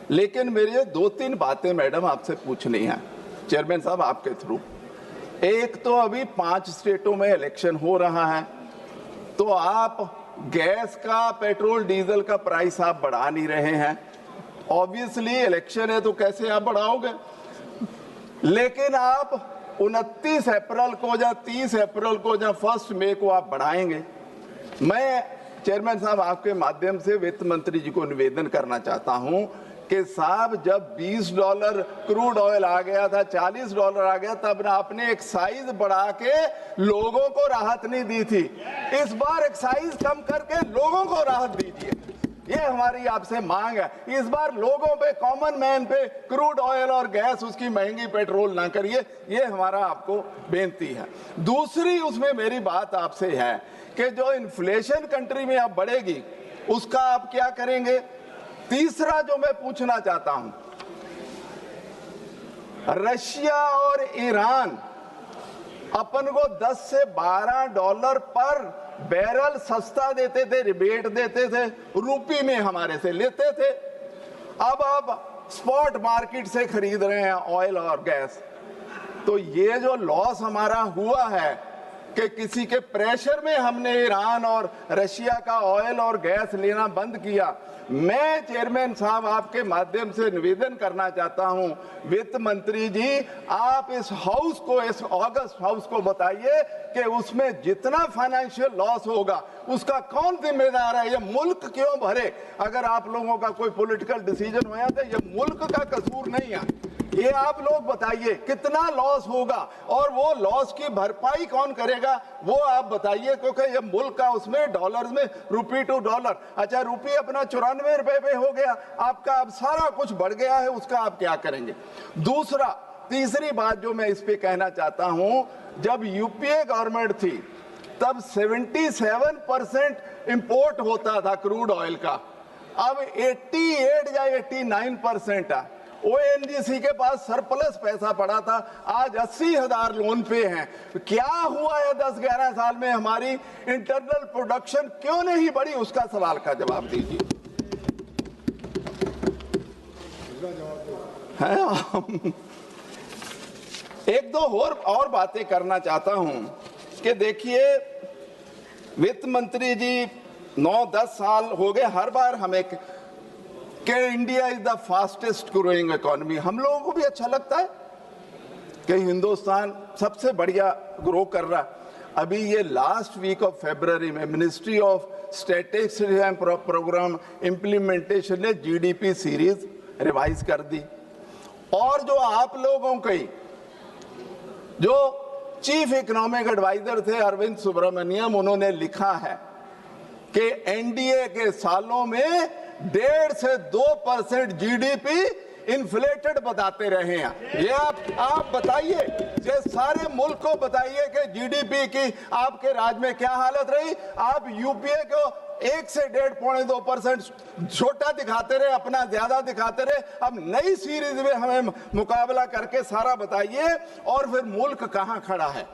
लेकिन मेरे 2-3 बातें मैडम आपसे पूछनी है चेयरमैन साहब आपके थ्रू। एक तो अभी 5 स्टेटों में इलेक्शन हो रहा है, तो आप गैस का, पेट्रोल डीजल का प्राइस आप बढ़ा नहीं रहे हैं। ऑब्वियसली इलेक्शन है तो कैसे आप बढ़ाओगे, लेकिन आप 29 अप्रैल को या 30 अप्रैल को या 1 मई को आप बढ़ाएंगे। मैं चेयरमैन साहब आपके माध्यम से वित्त मंत्री जी को निवेदन करना चाहता हूं कि साहब जब $20 क्रूड ऑयल आ गया था, $40 आ गया, तब ना आपने एक्साइज बढ़ा के लोगों को राहत नहीं दी थी। इस बार एक्साइज कम करके लोगों को राहत दीजिए, ये हमारी आपसे मांग है। इस बार लोगों पे, कॉमन मैन पे क्रूड ऑयल और गैस, उसकी महंगी पेट्रोल ना करिए, ये हमारा आपको बेनती है। दूसरी उसमें मेरी बात आपसे है कि जो इन्फ्लेशन कंट्री में अब बढ़ेगी उसका आप क्या करेंगे। तीसरा जो मैं पूछना चाहता हूं, रशिया और ईरान अपन को 10 से $12 पर बैरल सस्ता देते थे, रिबेट देते थे, रुपये में हमारे से लेते थे। अब आप स्पॉट मार्केट से खरीद रहे हैं ऑयल और गैस। तो ये जो लॉस हमारा हुआ है कि किसी के प्रेशर में हमने ईरान और रशिया का ऑयल और गैस लेना बंद किया। मैं चेयरमैन साहब आपके माध्यम से निवेदन करना चाहता हूं, वित्त मंत्री जी आप इस हाउस को, इस ऑगस्ट हाउस को बताइए कि उसमें जितना फाइनेंशियल लॉस होगा उसका कौन जिम्मेदार है, ये मुल्क क्यों भरे। अगर आप लोगों का कोई पॉलिटिकल डिसीजन होया तो ये मुल्क का कसूर नहीं है, ये आप लोग बताइए कितना लॉस होगा और वो लॉस की भरपाई कौन करेगा वो आप बताइए, क्योंकि ये मुल्क का उसमें डॉलर्स में रुपये टू डॉलर, अच्छा रुपये अपना 94 रुपए पे हो गया, आपका अब सारा कुछ बढ़ गया है, उसका आप क्या करेंगे। तीसरी बात जो मैं इस पे कहना चाहता हूं, जब यूपीए गवर्नमेंट थी तब 77% इंपोर्ट होता था क्रूड ऑयल का, अब 88 या 89% है। ओएनजीसी के पास सरप्लस पैसा पड़ा था, आज 80,000 लोन पे हैं। क्या हुआ है 10-11 साल में, हमारी इंटरनल प्रोडक्शन क्यों नहीं बढ़ी, उसका सवाल का जवाब दीजिए। एक दो और बातें करना चाहता हूं कि देखिए वित्त मंत्री जी 9-10 साल हो गए, हर बार हमें कि India is the fastest growing economy, हम लोगों को भी अच्छा लगता है कि हिंदुस्तान सबसे बढ़िया ग्रो कर रहा। अभी ये लास्ट वीक ऑफ फरवरी में ministry of statistics and programme implementation ने जीडीपी सीरीज रिवाइज कर दी, और जो आप लोगों की जो चीफ इकोनॉमिक एडवाइजर थे अरविंद सुब्रमण्यम, उन्होंने लिखा है कि एनडीए के सालों में 1.5 से 2% जीडीपी इन्फ्लेटेड बताते रहे हैं। ये आप बताइए, ये सारे मुल्क को बताइए कि जीडीपी की आपके राज्य में क्या हालत रही। आप यूपीए को 1 से 1.5-2% छोटा दिखाते रहे, अपना ज्यादा दिखाते रहे। अब नई सीरीज में हमें मुकाबला करके सारा बताइए, और फिर मुल्क कहां खड़ा है।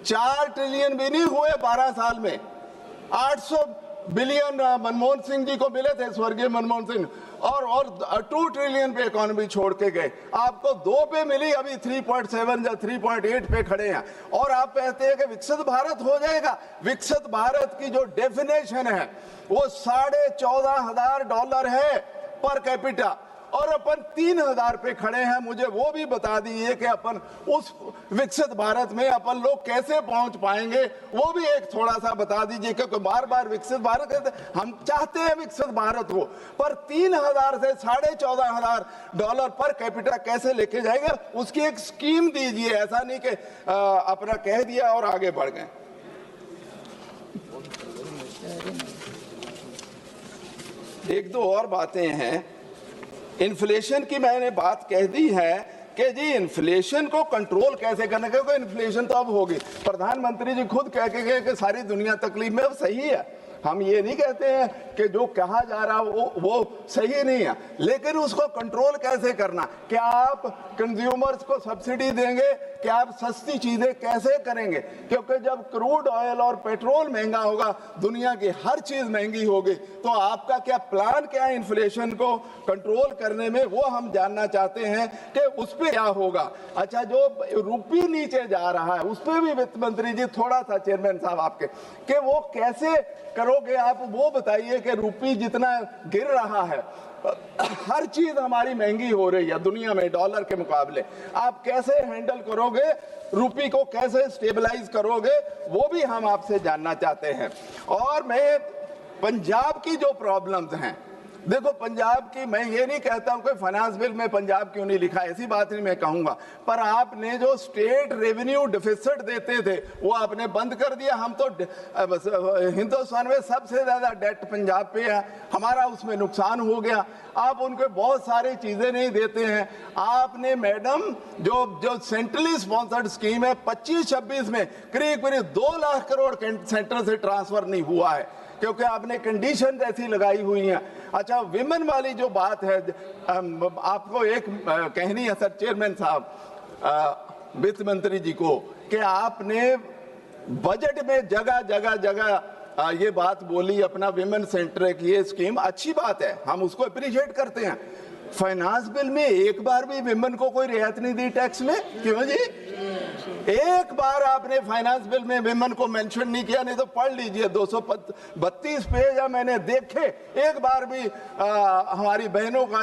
4 ट्रिलियन भी नहीं हुए 12 साल में, 800 बिलियन मनमोहन सिंह जी को मिले थे, स्वर्गीय मनमोहन सिंह, और 2 ट्रिलियन पे इकोनॉमी छोड़ के गए। आपको 2 पे मिली, अभी 3.7 या 3.8 पे खड़े हैं, और आप कहते हैं कि विकसित भारत हो जाएगा। विकसित भारत की जो डेफिनेशन है वो $14,500 है पर कैपिटा, और अपन 3,000 पे खड़े हैं। मुझे वो भी बता दीजिए कि अपन उस विकसित भारत में अपन लोग कैसे पहुंच पाएंगे, वो भी एक थोड़ा सा बता दीजिए, क्योंकि बार बार विकसित भारत कहते, हम चाहते हैं विकसित भारत हो, पर 3,000 से $14,500 पर कैपिटा कैसे लेके जाएंगे, उसकी एक स्कीम दीजिए। ऐसा नहीं कि अपना कह दिया और आगे बढ़ गए। एक दो और बातें हैं। इन्फ्लेशन की मैंने बात कह दी है कि जी इन्फ्लेशन को कंट्रोल कैसे करना, क्योंकि इन्फ्लेशन तो अब होगी। प्रधानमंत्री जी खुद कह के गए कि सारी दुनिया तकलीफ में, अब सही है। हम ये नहीं कहते हैं कि जो कहा जा रहा वो सही नहीं है, लेकिन उसको कंट्रोल कैसे करना? क्या आप कंज्यूमर्स को सब्सिडी देंगे? क्या आप सस्ती चीजें कैसे करेंगे? क्योंकि जब क्रूड ऑयल और पेट्रोल महंगा होगा, दुनिया की हर चीज महंगी होगी, तो आपका क्या प्लान क्या है इन्फ्लेशन को कंट्रोल करने में, वो हम जानना चाहते हैं कि उस पर क्या होगा। अच्छा, जो रुपये नीचे जा रहा है उस पर भी वित्त मंत्री जी थोड़ा सा चेयरमैन साहब आपके कि वो कैसे करोगे आप, वो बताइए कि रुपये जितना गिर रहा है, हर चीज हमारी महंगी हो रही है दुनिया में डॉलर के मुकाबले, आप कैसे हैंडल करोगे? रुपये को कैसे स्टेबलाइज करोगे? वो भी हम आपसे जानना चाहते हैं। और मैं पंजाब की जो प्रॉब्लम्स हैं, देखो पंजाब की, मैं ये नहीं कहता हूं कि फाइनेंस बिल में पंजाब क्यों नहीं लिखा, ऐसी बात नहीं मैं कहूंगा, पर आपने जो स्टेट रेवेन्यू डिफिसिट देते थे वो आपने बंद कर दिया। हम तो हिंदुस्तान में सबसे ज्यादा डेट पंजाब पे है, हमारा उसमें नुकसान हो गया। आप उनको बहुत सारी चीजें नहीं देते हैं। आपने मैडम जो सेंट्रली स्पॉन्सर्ड स्कीम है 25-26 में करीब 2 लाख करोड़ सेंटर से ट्रांसफर नहीं हुआ है, क्योंकि आपने कंडीशन ऐसी लगाई हुई हैं। अच्छा, विमेन वाली जो बात है, आपको एक कहनी है सर चेयरमैन साहब वित्त मंत्री जी को, कि आपने बजट में जगह जगह ये बात बोली अपना विमेन सेंटर की ये स्कीम अच्छी बात है, हम उसको अप्रिशिएट करते हैं। फाइनेंस बिल में एक बार भी विमेन को कोई रियायत नहीं दी टैक्स में, क्यों जी? एक बार आपने फाइनेंस बिल में विमेन को मेंशन नहीं किया, नहीं तो पढ़ लीजिए 232 पेज मैंने देखे, एक बार भी हमारी बहनों का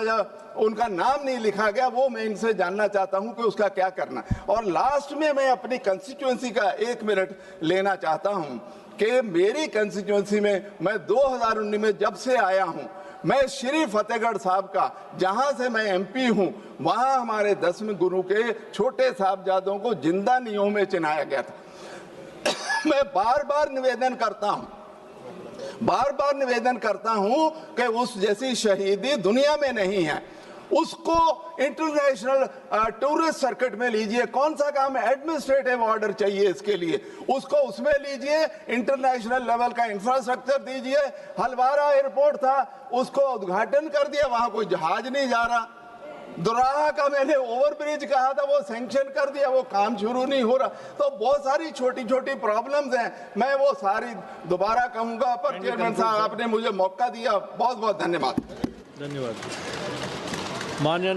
उनका नाम नहीं लिखा गया। वो मैं इनसे जानना चाहता हूं कि उसका क्या करना। और लास्ट में मैं अपनी कंस्टिट्यूएंसी का 1 मिनट लेना चाहता हूं कि मेरी कंस्टिट्यूएंसी में मैं 2019 में जब से आया हूं, मैं श्री फतेहगढ़ साहब का, जहां से मैं एमपी हूं, वहां हमारे 10वें गुरु के छोटे साहबजादों को जिंदा नींव में चिनाया गया था। मैं बार बार निवेदन करता हूं कि उस जैसी शहीदी दुनिया में नहीं है। उसको इंटरनेशनल टूरिस्ट सर्किट में लीजिए, कौन सा काम है, एडमिनिस्ट्रेटिव ऑर्डर चाहिए इसके लिए, उसको उसमें लीजिए, इंटरनेशनल लेवल का इंफ्रास्ट्रक्चर दीजिए। हलवारा एयरपोर्ट था, उसको उद्घाटन कर दिया, वहां कोई जहाज नहीं जा रहा। दोराहा का मैंने ओवरब्रिज कहा था, वो सैंक्शन कर दिया, वो काम शुरू नहीं हो रहा। तो बहुत सारी छोटी छोटी प्रॉब्लम्स हैं, मैं वो सारी दोबारा कहूंगा। पर चेयरमैन साहब आपने मुझे मौका दिया, बहुत बहुत धन्यवाद। माननीय